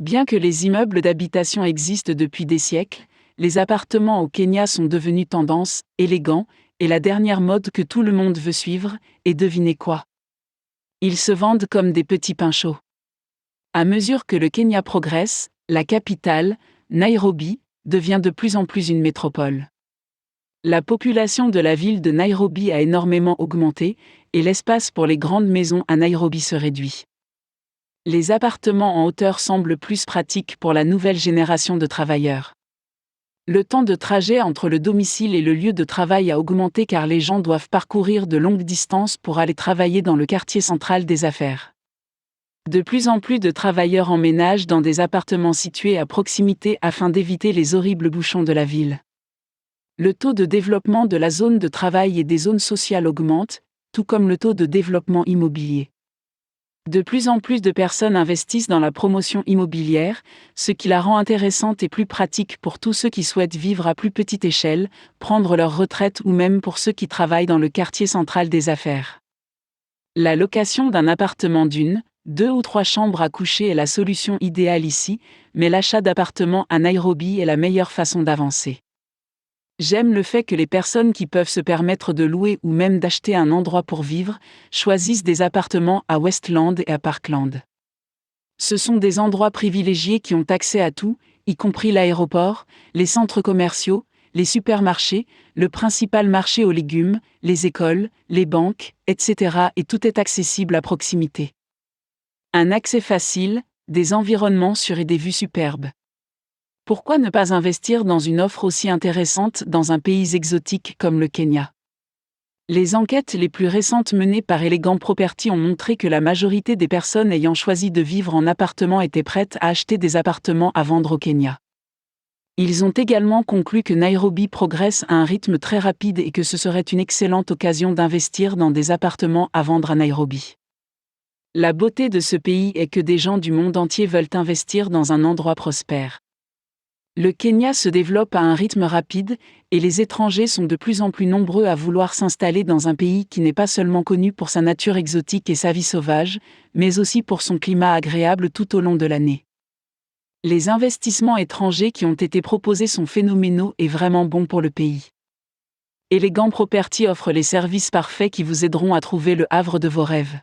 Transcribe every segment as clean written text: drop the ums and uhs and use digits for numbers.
Bien que les immeubles d'habitation existent depuis des siècles, les appartements au Kenya sont devenus tendance, élégants, et la dernière mode que tout le monde veut suivre, et devinez quoi? Ils se vendent comme des petits pains chauds. À mesure que le Kenya progresse, la capitale, Nairobi, devient de plus en plus une métropole. La population de la ville de Nairobi a énormément augmenté, et l'espace pour les grandes maisons à Nairobi se réduit. Les appartements en hauteur semblent plus pratiques pour la nouvelle génération de travailleurs. Le temps de trajet entre le domicile et le lieu de travail a augmenté car les gens doivent parcourir de longues distances pour aller travailler dans le quartier central des affaires. De plus en plus de travailleurs emménagent dans des appartements situés à proximité afin d'éviter les horribles bouchons de la ville. Le taux de développement de la zone de travail et des zones sociales augmente, tout comme le taux de développement immobilier. De plus en plus de personnes investissent dans la promotion immobilière, ce qui la rend intéressante et plus pratique pour tous ceux qui souhaitent vivre à plus petite échelle, prendre leur retraite ou même pour ceux qui travaillent dans le quartier central des affaires. La location d'un appartement d'une, 2 ou 3 chambres à coucher est la solution idéale ici, mais l'achat d'appartements à Nairobi est la meilleure façon d'avancer. J'aime le fait que les personnes qui peuvent se permettre de louer ou même d'acheter un endroit pour vivre, choisissent des appartements à Westland et à Parkland. Ce sont des endroits privilégiés qui ont accès à tout, y compris l'aéroport, les centres commerciaux, les supermarchés, le principal marché aux légumes, les écoles, les banques, etc. et tout est accessible à proximité. Un accès facile, des environnements sûrs et des vues superbes. Pourquoi ne pas investir dans une offre aussi intéressante dans un pays exotique comme le Kenya? Les enquêtes les plus récentes menées par Elegant Property ont montré que la majorité des personnes ayant choisi de vivre en appartement étaient prêtes à acheter des appartements à vendre au Kenya. Ils ont également conclu que Nairobi progresse à un rythme très rapide et que ce serait une excellente occasion d'investir dans des appartements à vendre à Nairobi. La beauté de ce pays est que des gens du monde entier veulent investir dans un endroit prospère. Le Kenya se développe à un rythme rapide, et les étrangers sont de plus en plus nombreux à vouloir s'installer dans un pays qui n'est pas seulement connu pour sa nature exotique et sa vie sauvage, mais aussi pour son climat agréable tout au long de l'année. Les investissements étrangers qui ont été proposés sont phénoménaux et vraiment bons pour le pays. Elegant Property offre les services parfaits qui vous aideront à trouver le havre de vos rêves.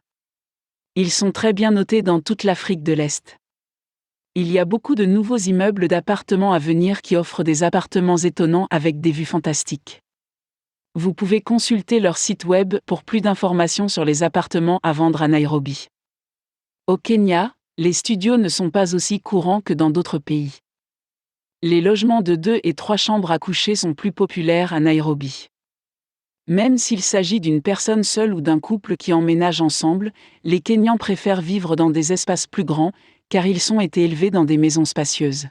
Ils sont très bien notés dans toute l'Afrique de l'Est. Il y a beaucoup de nouveaux immeubles d'appartements à venir qui offrent des appartements étonnants avec des vues fantastiques. Vous pouvez consulter leur site web pour plus d'informations sur les appartements à vendre à Nairobi. Au Kenya, les studios ne sont pas aussi courants que dans d'autres pays. Les logements de 2 et 3 chambres à coucher sont plus populaires à Nairobi. Même s'il s'agit d'une personne seule ou d'un couple qui emménage ensemble, les Kenyans préfèrent vivre dans des espaces plus grands, car ils ont été élevés dans des maisons spacieuses.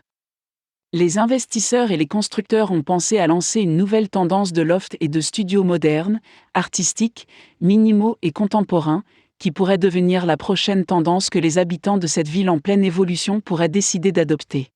Les investisseurs et les constructeurs ont pensé à lancer une nouvelle tendance de loft et de studios modernes, artistiques, minimaux et contemporains, qui pourrait devenir la prochaine tendance que les habitants de cette ville en pleine évolution pourraient décider d'adopter.